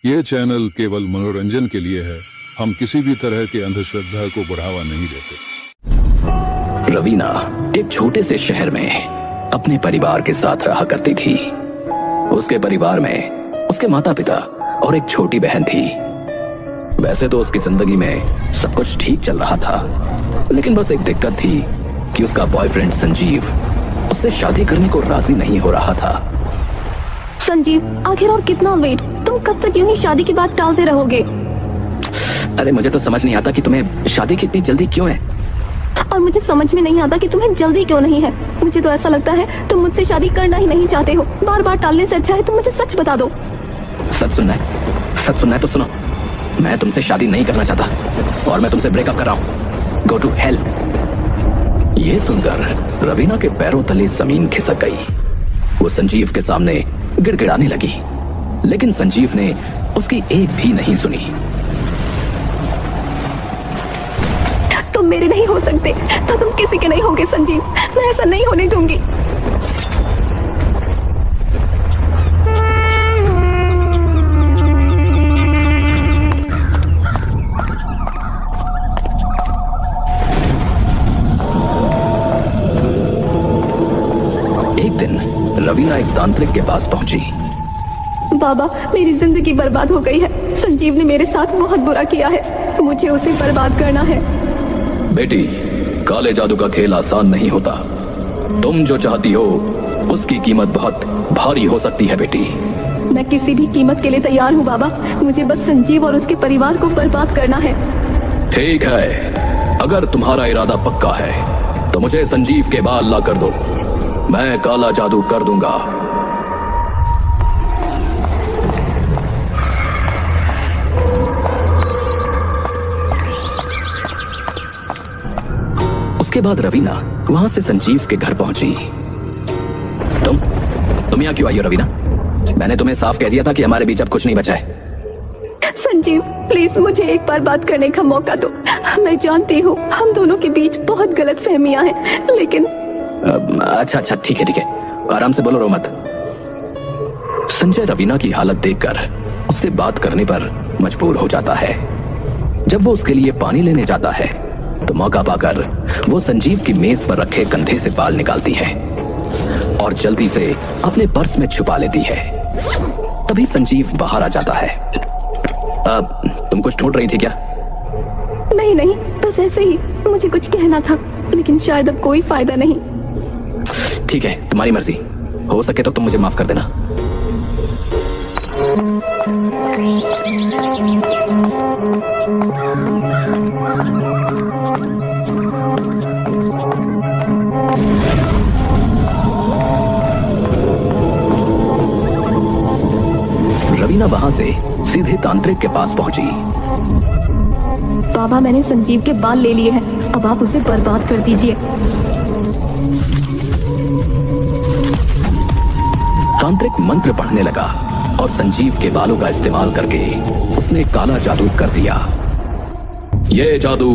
ये चैनल केवल मनोरंजन के लिए है। हम किसी भी तरह की अंधश्रद्धा को बढ़ावा नहीं देते। रवीना एक छोटे से शहर में अपने परिवार के साथ रहा करती थी। उसके परिवार में उसके माता पिता और एक छोटी बहन थी। वैसे तो उसकी जिंदगी में सब कुछ ठीक चल रहा था, लेकिन बस एक दिक्कत थी कि उसका बॉयफ्रेंड संजीव उससे शादी करने को राजी नहीं हो रहा था। संजीव, आखिर और कितना वेट? तुम कब तक यूं ही शादी की बात टालते रहोगे? अरे मुझे तो समझ नहीं आता कि तुम्हें शादी की इतनी जल्दी क्यों है। और मुझे समझ में नहीं आता कि तुम्हें जल्दी क्यों नहीं है। मुझे तो ऐसा लगता है तुम मुझसे शादी करना ही नहीं चाहते हो। बार बार टालने से अच्छा है तुम मुझे सच बता दो। सच सुनना है तो सुनो। मैं तुमसे शादी नहीं करना चाहता और मैं तुमसे ब्रेकअप कर रहा हूँ। Go to hell. ये सुनकर रवीना के पैरों तले जमीन खिसक गई। वो संजीव के सामने गिड़गिड़ाने लगी, लेकिन संजीव ने उसकी एक भी नहीं सुनी। तुम मेरे नहीं हो सकते तो तुम किसी के नहीं होगे संजीव। मैं ऐसा नहीं होने दूंगी। एक दिन रवीना एक तांत्रिक के पास पहुंची। बाबा, मेरी जिंदगी बर्बाद हो गई है। संजीव ने मेरे साथ बहुत बुरा किया है। मुझे उसे बर्बाद करना है। बेटी, काले जादू का खेल आसान नहीं होता। तुम जो चाहती हो उसकी कीमत बहुत भारी हो सकती है बेटी। मैं किसी भी कीमत के लिए तैयार हूँ बाबा। मुझे बस संजीव और उसके परिवार को बर्बाद करना है। ठीक है, अगर तुम्हारा इरादा पक्का है तो मुझे संजीव के बाल ला कर दो। मैं काला जादू कर दूंगा। उसके बाद रवीना वहां से संजीव के घर पहुंची। तुम यहाँ क्यों आई हो रवीना? मैंने तुम्हें साफ कह दिया था कि हमारे बीच अब कुछ नहीं बचा है। संजीव, प्लीज मुझे एक बार बात करने का मौका दो। मैं जानती हूँ हम दोनों के बीच बहुत गलतफहमियां हैं, लेकिन अच्छा ठीक है, आराम से बोलो, रो मत। संजय रवीना की हालत देखकर उससे बात करने पर मजबूर हो जाता है। जब वो उसके लिए पानी लेने जाता है तो मौका पाकर वो संजीव की मेज पर रखे कंधे से बाल निकालती है और जल्दी से अपने पर्स में छुपा लेती है। तभी संजीव बाहर आ जाता है। अब तुम कुछ ढूंढ रही थी क्या? नहीं, बस ऐसे ही मुझे कुछ कहना था, लेकिन शायद अब कोई फायदा नहीं। ठीक है, तुम्हारी मर्जी। हो सके तो तुम मुझे माफ कर देना। रवीना वहां से सीधे तांत्रिक के पास पहुंची। बाबा, मैंने संजीव के बाल ले लिए हैं। अब आप उसे बर्बाद कर दीजिए। तांत्रिक मंत्र पढ़ने लगा और संजीव के बालों का इस्तेमाल करके उसने काला जादू कर दिया। ये जादू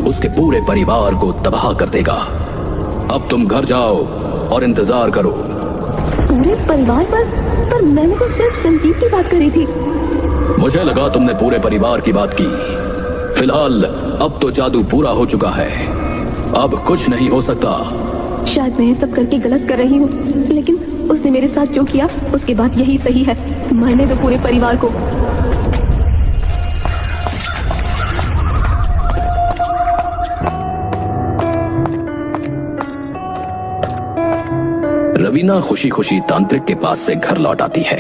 उसके पूरे परिवार को तबाह कर देगा। अब तुम घर जाओ और इंतजार करो। पूरे परिवार पर मैंने तो सिर्फ संजीव की बात करी थी। मुझे लगा तुमने पूरे परिवार की बात की। फिलहाल अब तो जादू पूरा हो चुका है। अब कुछ नहीं हो सकता। शायद मैं ये सब करके गलत कर रही हूँ, लेकिन उसने मेरे साथ जो किया उसके बाद यही सही है। मारने दो पूरे परिवार को। रवीना खुशी खुशी तांत्रिक के पास से घर लौट आती है।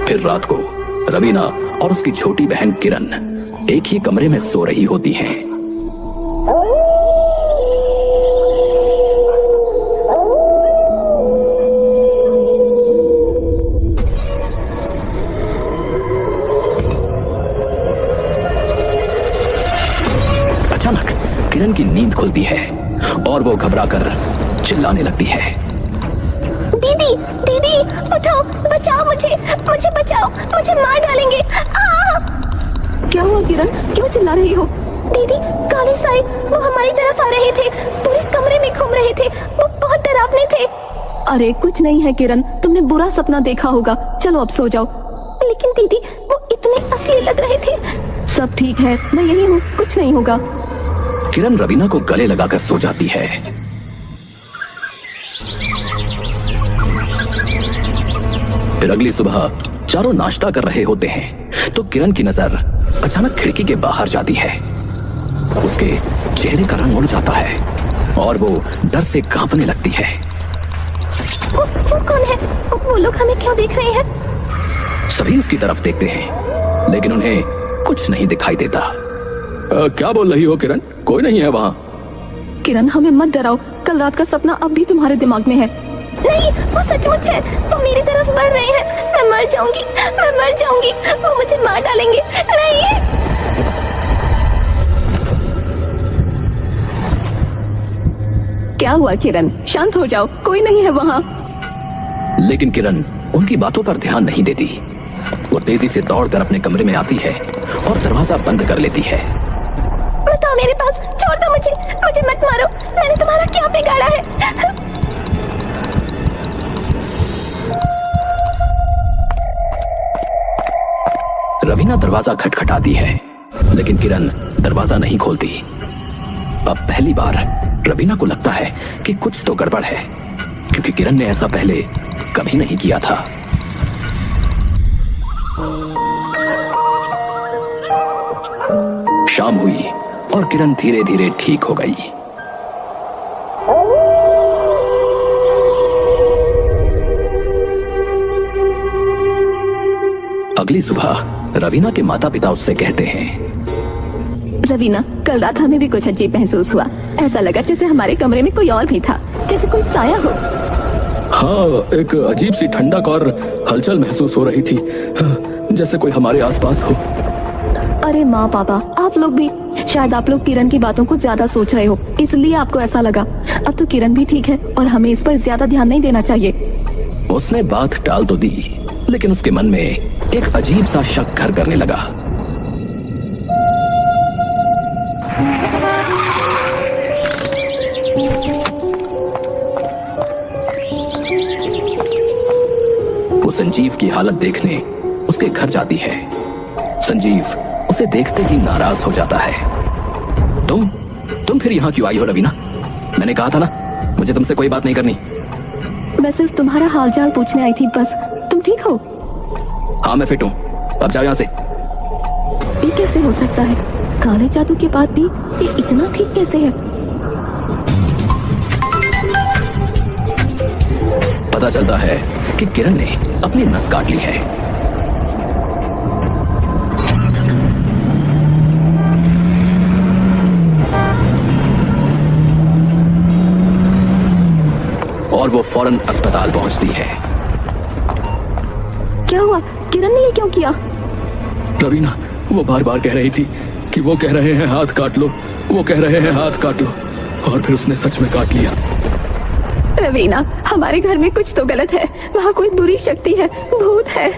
फिर रात को रवीना और उसकी छोटी बहन किरण एक ही कमरे में सो रही होती हैं। अचानक किरण की नींद खुलती है और वो घबराकर चिल्लाने लगती है। दीदी, दीदी, उठो, बचाओ मुझे बचाओ, मुझे मार डालेंगे। क्या हुआ किरण, क्यों चिल्ला रही हो? दीदी, काले साई वो हमारी तरफ आ रहे थे। पूरे कमरे में घूम रहे थे। वो बहुत डरावने थे। अरे कुछ नहीं है किरण, तुमने बुरा सपना देखा होगा, चलो अब सो जाओ। लेकिन दीदी वो इतने असली लग रहे थे। सब ठीक है, मैं यही हूँ, कुछ नहीं होगा। किरण रवीना को गले लगाकर सो जाती है। फिर अगली सुबह चारों नाश्ता कर रहे होते हैं तो किरण की नजर अचानक खिड़की के बाहर जाती है। उसके चेहरे का रंग उड़ जाता है और वो डर से कांपने लगती है। वो कौन है? वो लोग हमें क्यों देख रहे हैं? सभी उसकी तरफ देखते हैं लेकिन उन्हें कुछ नहीं दिखाई देता। क्या बोल रही हो किरण? कोई नहीं है वहाँ। किरण हमें मत डराओ, कल रात का सपना अब भी तुम्हारे दिमाग में है। नहीं, वो सचमुच है, वो मेरी तरफ बढ़ रहे हैं। मैं मर जाऊंगी, मैं मर जाऊंगी, वो मुझे मार डालेंगे। नहीं। क्या हुआ किरण? शांत हो जाओ, कोई नहीं है वहाँ। लेकिन किरण उनकी बातों पर ध्यान नहीं देती। वो तेजी से दौड़कर अपने कमरे में आती है और दरवाजा बंद कर लेती है। मत आओ मेरे पास, छोड़ दो मुझे, मुझे मत मारो, मैंने तुम्हारा क्या बिगाड़ा है? रवीना दरवाजा खटखटाती है लेकिन किरण दरवाजा नहीं खोलती। अब पहली बार रवीना को लगता है कि कुछ तो गड़बड़ है, क्योंकि किरण ने ऐसा पहले कभी नहीं किया था। शाम हुई और किरण धीरे धीरे ठीक हो गई। अगली सुबह रवीना के माता पिता उससे कहते हैं, रवीना, कल रात हमें भी कुछ अजीब महसूस हुआ। ऐसा लगा जैसे हमारे कमरे में कोई और भी था, जैसे कोई साया हो। हाँ, एक अजीब सी ठंडक और हलचल महसूस हो रही थी, जैसे कोई हमारे आसपास हो। अरे माँ पापा, आप लोग भी, शायद आप लोग किरण की बातों को ज्यादा सोच रहे हो, इसलिए आपको ऐसा लगा। अब तो किरण भी ठीक है और हमें इस पर ज्यादा ध्यान नहीं देना चाहिए। उसने बात टाल तो दी लेकिन उसके मन में एक अजीब सा शक घर करने लगा। वो संजीव की हालत देखने उसके घर जाती है। संजीव उसे देखते ही नाराज हो जाता है। तुम फिर यहाँ क्यों आई हो रवीना? मैंने कहा था ना, मुझे तुमसे कोई बात नहीं करनी। मैं सिर्फ तुम्हारा हालचाल पूछने आई थी बस। तुम ठीक हो? हाँ, मैं फिट हूँ, अब जाओ यहाँ से। ये कैसे हो सकता है? काले जादू के बाद भी ये इतना ठीक कैसे है? पता चलता है कि किरण ने अपनी नस काट ली है। और वो फौरन अस्पताल पहुंचती है। क्या हुआ? किरण ने ये क्यों किया? रवीना, वो बार बार कह रही थी कि वो कह रहे हैं हाथ काट लो, वो कह रहे हैं हाथ काट लो, और फिर उसने सच में काट लिया। रवीना, हमारे घर में कुछ तो गलत है। वहाँ कोई बुरी शक्ति है, भूत है।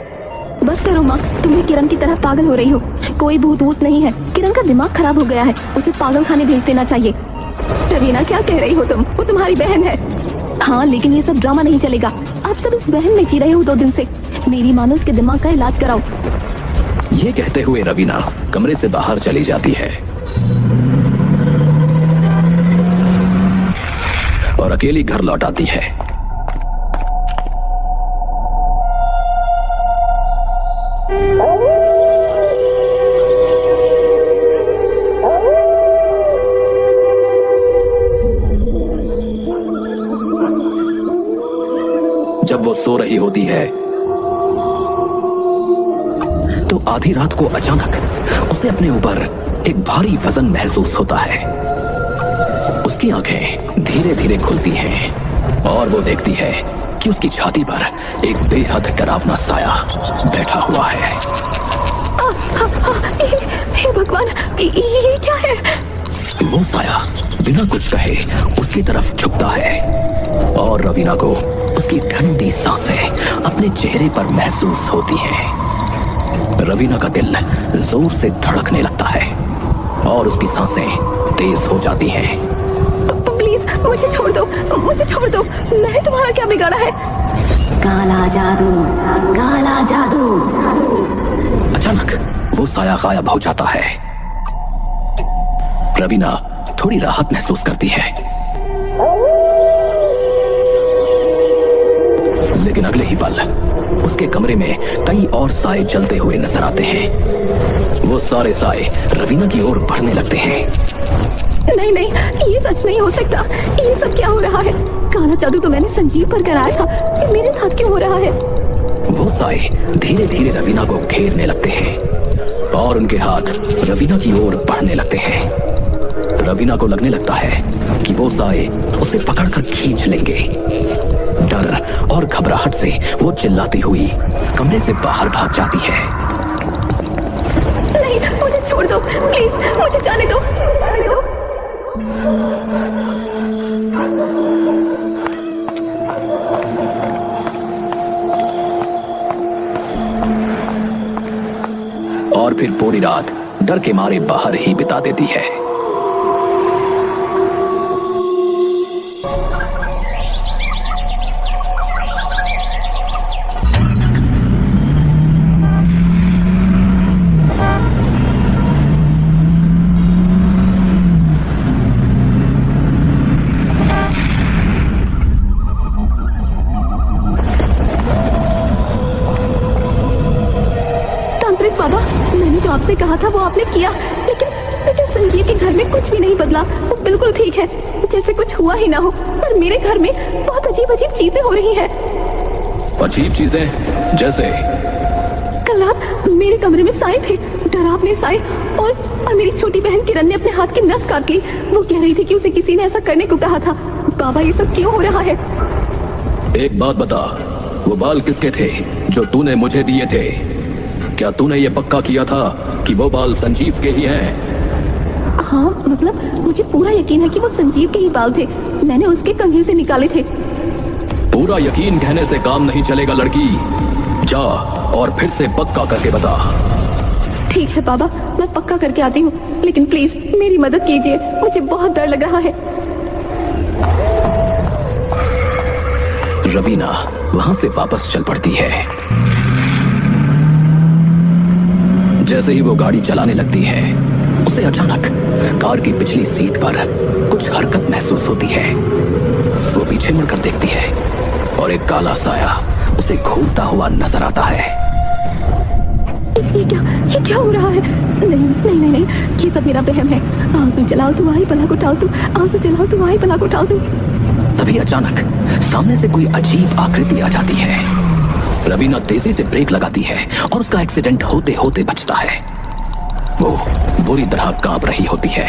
बस करो माँ, तुम भी किरण की तरह पागल हो रही हो। कोई भूत वूत नहीं है, किरण का दिमाग खराब हो गया है, उसे पागल खाने भेज देना चाहिए। रवीना, क्या कह रही हो तुम? वो तुम्हारी बहन है। हाँ, लेकिन ये सब ड्रामा नहीं चलेगा। आप सब इस बहन में जी रहे हो 2 दिन से। मेरी मानो उसके दिमाग का इलाज कराओ। ये कहते हुए रवीना कमरे से बाहर चली जाती है और अकेली घर लौट आती है। जब वो सो रही होती है तो आधी रात को अचानक उसे अपने ऊपर एक भारी वजन महसूस होता है। उसकी आंखें धीरे धीरे खुलती हैं और वो देखती है कि उसकी छाती पर एक बेहद डरावना साया बैठा हुआ है। हे भगवान, ये क्या है? वो साया बिना कुछ कहे उसकी तरफ झुकता है और रवीना को उसकी ठंडी सांसें अपने चेहरे पर महसूस होती हैं। रवीना का दिल जोर से धड़कने लगता है और उसकी सांसें तेज हो जाती हैं। प्लीज मुझे छोड़ दो, मुझे छोड़ दो। मैंने तुम्हारा क्या बिगाड़ा है? काला जादू, काला जादू। अचानक वो साया गायब हो जाता है। रवीना थोड़ी राहत महसूस करती है, लेकिन अगले ही पल उसके कमरे में कई और साए जलते हुए नजर आते हैं। वो सारे साए रवीना की ओर बढ़ने लगते हैं। नहीं नहीं, ये सच नहीं हो सकता। ये सब क्या हो रहा है? काला जादू तो मैंने संजीव पर कराया था, ये मेरे साथ क्यों हो रहा है? वो साए धीरे धीरे रवीना को घेरने लगते हैं और उनके हाथ रवीना की ओर बढ़ने लगते हैं। रवीना को लगने लगता है कि वो साए उसे पकड़कर खींच लेंगे। डर और घबराहट से वो चिल्लाती हुई कमरे से बाहर भाग जाती है। नहीं, मुझे छोड़ दो प्लीज, मुझे जाने दो। और फिर पूरी रात डर के मारे बाहर ही बिता देती है। बाबा, मैंने जो आपसे कहा था वो आपने किया, लेकिन संजीव के घर में कुछ भी नहीं बदला। वो बिल्कुल ठीक है, जैसे कुछ हुआ ही ना हो। पर मेरे घर में बहुत अजीब अजीब चीजें हो रही हैं। अजीब चीजें जैसे? कल रात मेरे कमरे में साए थे, डरावने साए, और मेरी छोटी बहन किरण ने अपने हाथ की नस काट ली। वो कह रही थी कि उसे किसी ने ऐसा करने को कहा था। बाबा, ये सब क्यों हो रहा है? एक बात बता, वो बाल किसके थे जो तूने मुझे दिए थे? क्या तूने ये पक्का किया था कि वो बाल संजीव के ही हैं? हाँ, मतलब मुझे पूरा यकीन है कि वो संजीव के ही बाल थे। मैंने उसके कंघी से निकाले थे। पूरा यकीन कहने से काम नहीं चलेगा लड़की। जा और फिर से पक्का करके बता। ठीक है बाबा, मैं पक्का करके आती हूँ, लेकिन प्लीज मेरी मदद कीजिए, मुझे बहुत डर लग रहा है। रवीना वहां से वापस चल पड़ती है। जैसे ही वो गाड़ी चलाने लगती है, उसे अचानक कार की पिछली सीट पर कुछ हरकत महसूस होती है। वो पीछे मुड़कर देखती है और एक काला साया उसे घूरता हुआ नजर आता है। ये क्या हो रहा है? नहीं नहीं नहीं नहीं, ये सब मेरा वहम है। आओ तू चलाओ, तू वही पला को टाल, तू आओ तू चलाओ, तू वही पला को टाल तू। तभी अचानक सामने से कोई अजीब आकृति आ जाती है। रवीना तेजी से ब्रेक लगाती है और उसका एक्सीडेंट होते होते बचता है। वो बुरी तरह कांप रही होती है।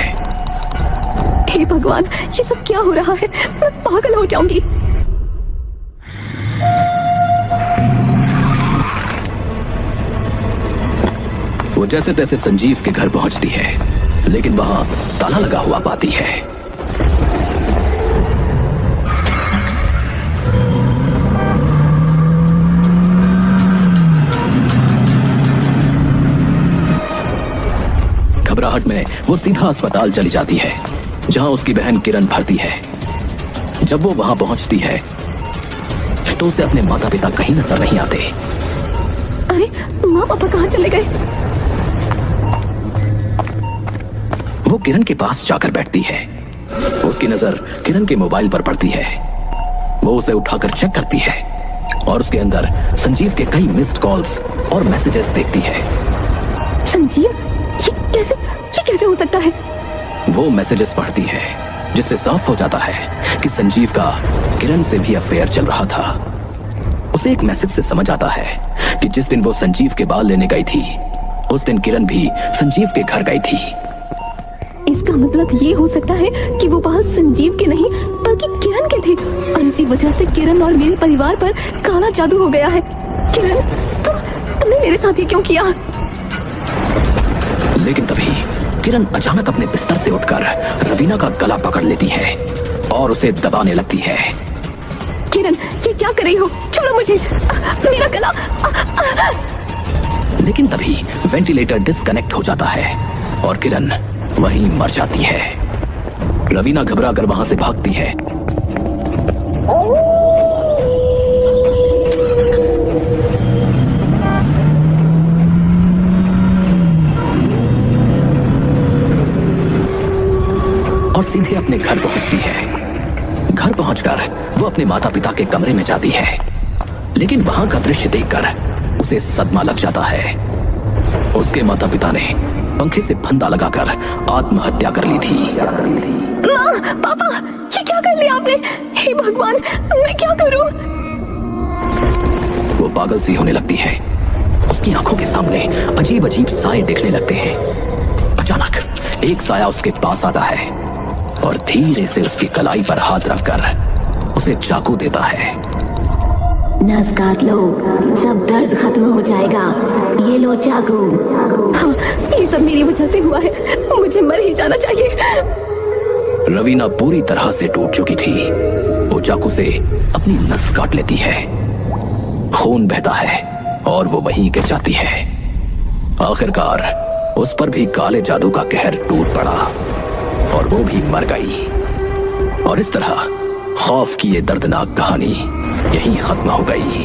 हे भगवान, ये सब क्या हो रहा है? मैं पागल हो जाऊंगी। वो जैसे तैसे संजीव के घर पहुंचती है, लेकिन वहां ताला लगा हुआ पाती है। घबराहट में वो सीधा अस्पताल चली जाती है, जहां उसकी बहन किरण भर्ती है। जब वो वहां पहुंचती है तो उसे अपने माता पिता कहीं नजर नहीं आते। अरे माँ पापा कहाँ चले गए? वो किरण के पास जाकर बैठती है। उसकी नजर किरण के मोबाइल पर पड़ती है। वो उसे उठाकर चेक करती है और उसके अंदर संजीव के कई मिस्ड कॉल्स और मैसेजेस देखती है। संजीव? ये कैसे हो सकता है? वो मैसेजेस पढ़ती है, जिससे साफ हो जाता है कि संजीव का किरण से भी अफेयर चल रहा था। उसे एक मैसेज से समझ आता है कि जिस दिन वो संजीव के बाल लेने गई थी, उस दिन किरण भी संजीव के घर गई थी। इसका मतलब ये हो सकता है कि वो बाल संजीव के नहीं बल्कि किरण के थे, और इसी वजह से किरण और मेरे परिवार पर काला जादू हो गया है। किरण, तुमने मेरे साथ ये क्यों किया? लेकिन तभी किरण अचानक अपने बिस्तर से उठकर रवीना का गला पकड़ लेती है और उसे दबाने लगती है। किरण, ये क्या कर रही हो? छोड़ो मुझे, मेरा गला। लेकिन तभी वेंटिलेटर डिस्कनेक्ट हो जाता है और किरण वहीं मर जाती है। रवीना घबरा कर वहां से भागती है। और सीधे अपने घर पहुंचती है। घर पहुंचकर वो अपने माता पिता के कमरे में जाती है, लेकिन वहां का दृश्य देखकर उसे सदमा लग जाता है। उसके माता पिता ने पंखे से फंदा लगाकर आत्महत्या कर ली थी। माँ, पापा, ये क्या कर लिया आपने? हे भगवान, मैं क्या करूं? वो पागल सी होने लगती है। उसकी आंखों के सामने अजीब अजीब साए दिखने लगते हैं। अचानक एक साया उसके पास आता है और धीरे से उसकी कलाई पर हाथ रखकर उसे चाकू देता है। नस काट लो, सब दर्द खत्म हो जाएगा। ये लो चाकू। हाँ, ये सब मेरी वजह से हुआ है। मुझे मर ही जाना चाहिए। रवीना पूरी तरह से टूट चुकी थी। वो चाकू से अपनी नस काट लेती है। खून बहता है और वो वहीं गिर जाती है। आखिरकार उस पर भी काले जादू का कहर टूट पड़ा और वो भी मर गई। और इस तरह खौफ की ये दर्दनाक कहानी यहीं खत्म हो गई।